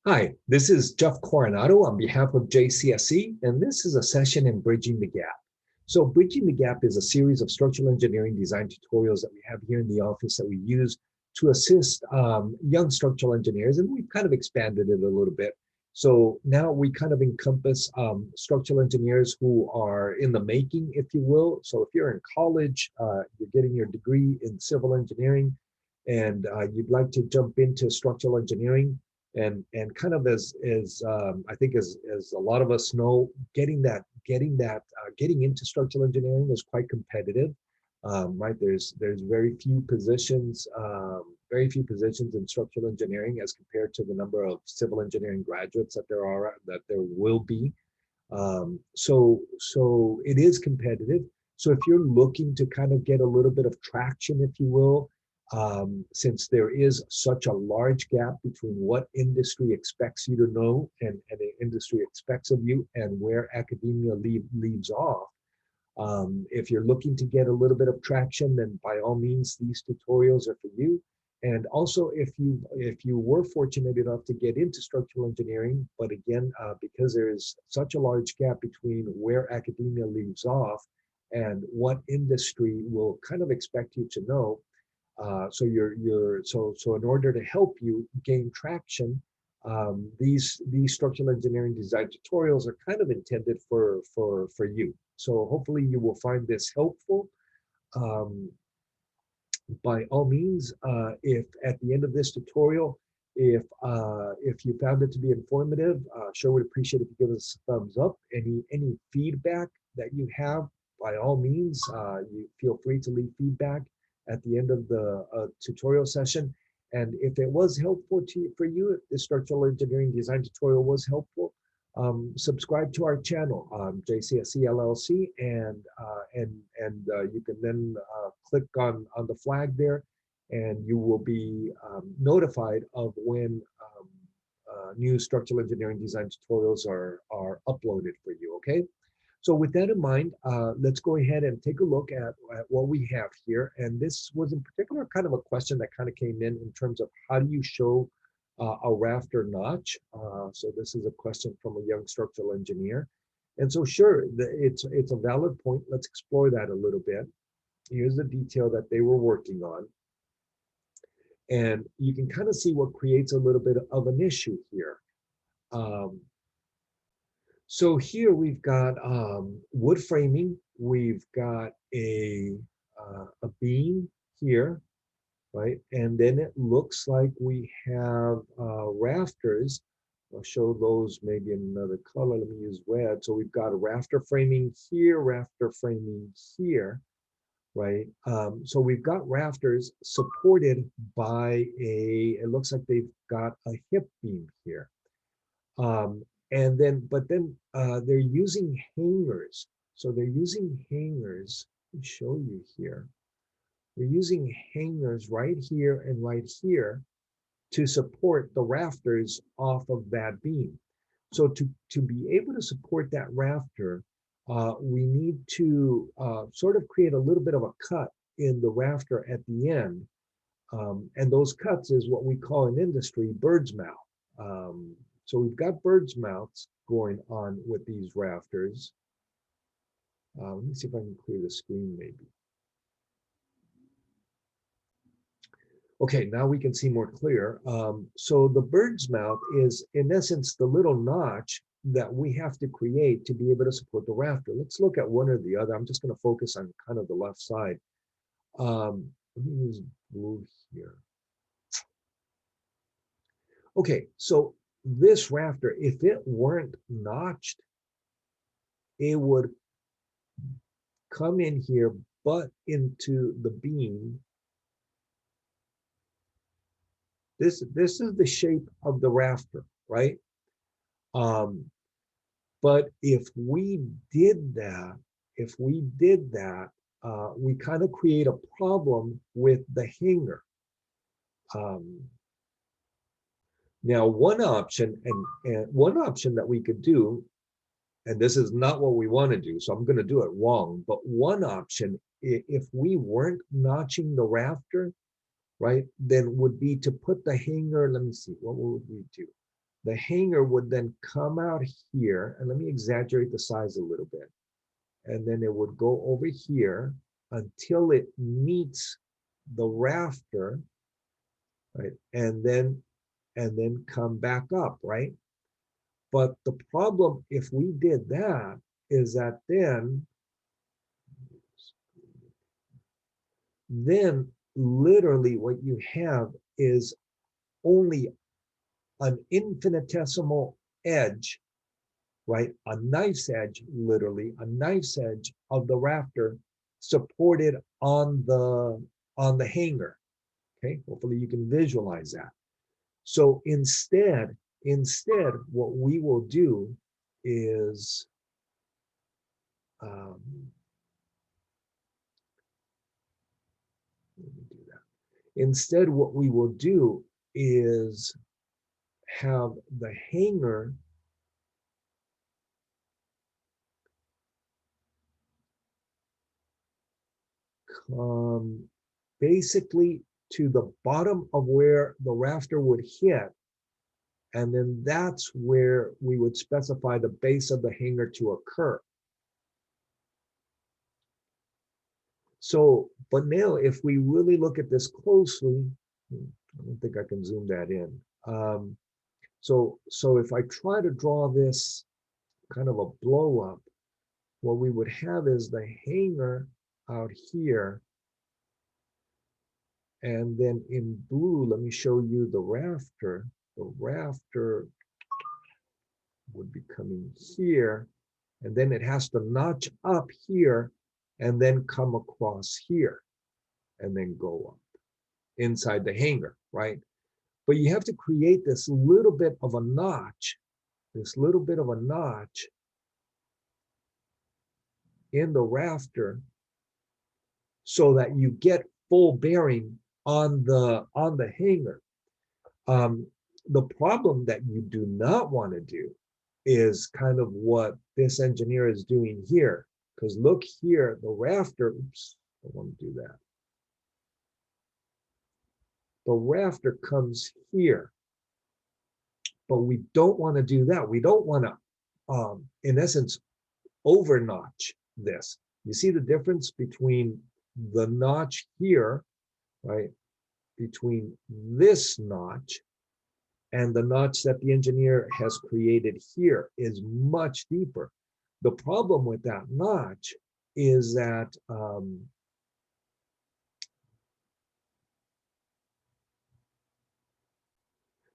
Hi, this is Jeff Coronado on behalf of JCSE, and this is a session in Bridging the Gap. So Bridging the Gap is a series of structural engineering design tutorials that we have here in the office that we use to assist young structural engineers, and we've kind of expanded it a little bit. So now we kind of encompass structural engineers who are in the making, if you will. So if you're in college, you're getting your degree in civil engineering, and you'd like to jump into structural engineering, and kind of as I think as a lot of us know, getting into structural engineering is quite competitive, right? There's very few positions in structural engineering as compared to the number of civil engineering graduates that there will be. So it is competitive. So if you're looking to kind of get a little bit of traction, if you will, since there is such a large gap between what industry expects you to know and the industry expects of you and where academia leaves off. If you're looking to get a little bit of traction, then by all means, these tutorials are for you. And also, if you were fortunate enough to get into structural engineering, but again, because there is such a large gap between where academia leaves off and what industry will kind of expect you to know, so in order to help you gain traction, these structural engineering design tutorials are kind of intended for you. So hopefully you will find this helpful. Um, by all means, if at the end of this tutorial, if you found it to be informative, sure would appreciate if you give us a thumbs up. Any feedback that you have, by all means, you feel free to leave feedback at the end of the tutorial session. And if it was helpful for you, if the structural engineering design tutorial was helpful, subscribe to our channel, JCSE LLC, and you can then click on the flag there, and you will be notified of when new structural engineering design tutorials are uploaded for you. Okay. So with that in mind, let's go ahead and take a look at what we have here. And this was in particular kind of a question that kind of came in terms of how do you show a rafter notch? So this is a question from a young structural engineer. And so sure, it's a valid point. Let's explore that a little bit. Here's the detail that they were working on. And you can kind of see what creates a little bit of an issue here. So here we've got wood framing. We've got a beam here, right? And then it looks like we have rafters. I'll show those maybe in another color. Let me use red. So we've got a rafter framing here, rafter framing here, right? So we've got rafters supported by it looks like they've got a hip beam here. And then, but then they're using hangers. So they're using hangers. Let me show you here. We're using hangers right here and right here to support the rafters off of that beam. So to be able to support that rafter, we need to sort of create a little bit of a cut in the rafter at the end. And those cuts is what we call in industry bird's mouth. So we've got bird's mouths going on with these rafters. Let me see if I can clear the screen maybe. Okay, now we can see more clear. So the bird's mouth is, in essence, the little notch that we have to create to be able to support the rafter. Let's look at one or the other. I'm just going to focus on kind of the left side. Let me use blue here. Okay, so this rafter, if it weren't notched, it would come in here, butt into the beam. This is the shape of the rafter, right? But if we did that, we kind of create a problem with the hanger. Now, one option that we could do, and this is not what we want to do, so I'm going to do it wrong, but one option, if we weren't notching the rafter, right, then would be to put the hanger, let me see, what would we do? The hanger would then come out here, and let me exaggerate the size a little bit. And then it would go over here until it meets the rafter, right? And then come back up, right? But the problem if we did that is that then literally what you have is only an infinitesimal edge, right? A knife's edge, literally a knife's edge of the rafter supported on the hanger. Okay, hopefully you can visualize that. So instead, what we will do is um, let me do that. Instead, what we will do is have the hanger come basically to the bottom of where the rafter would hit, and then that's where we would specify the base of the hanger to occur. So, but now if we really look at this closely, I don't think I can zoom that in. So if I try to draw this kind of a blow up, what we would have is the hanger out here. And then in blue, let me show you the rafter. The rafter would be coming here, and then it has to notch up here and then come across here and then go up inside the hanger, right? But you have to create this little bit of a notch, in the rafter so that you get full bearing on the hanger. The problem that you do not want to do is kind of what this engineer is doing here. Because look here, the rafter, oops, I want to do that. The rafter comes here, but we don't want to do that. We don't want to, in essence, over notch this. You see the difference between the notch here, right? Between this notch and the notch that the engineer has created here is much deeper. The problem with that notch is that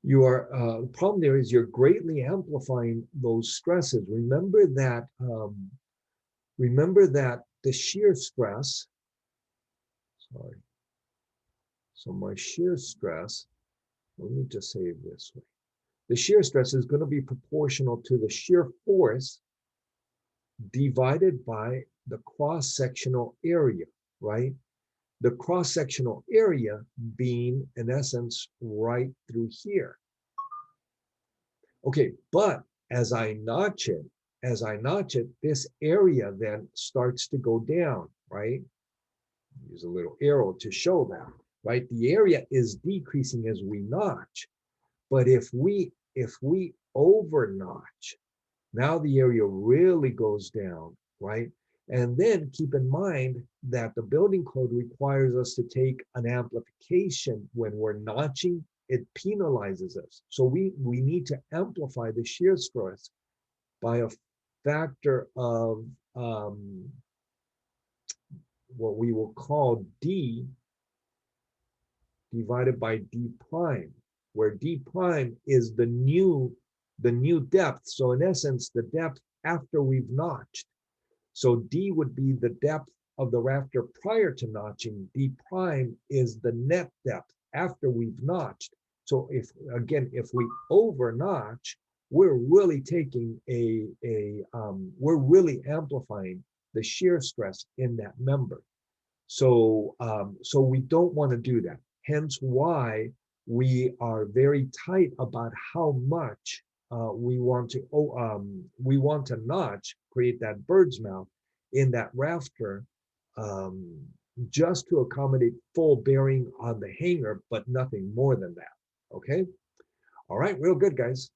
the problem there is you're greatly amplifying those stresses. Remember that the shear stress, sorry, so my shear stress, let me just say it this way. The shear stress is going to be proportional to the shear force divided by the cross-sectional area, right? The cross-sectional area being, in essence, right through here. Okay, but as I notch it, this area then starts to go down, right? Use a little arrow to show that, right? The area is decreasing as we notch, but if we over notch, now the area really goes down, right? And then keep in mind that the building code requires us to take an amplification when we're notching. It penalizes us. So we need to amplify the shear stress by a factor of what we will call D divided by D prime, where D prime is the new depth. So in essence, the depth after we've notched. So D would be the depth of the rafter prior to notching. D prime is the net depth after we've notched. So if we over notch, we're really taking we're really amplifying the shear stress in that member. So we don't want to do that. Hence why we are very tight about how much we want to notch, create that bird's mouth in that rafter, just to accommodate full bearing on the hanger, but nothing more than that. Okay. All right. Real good, guys.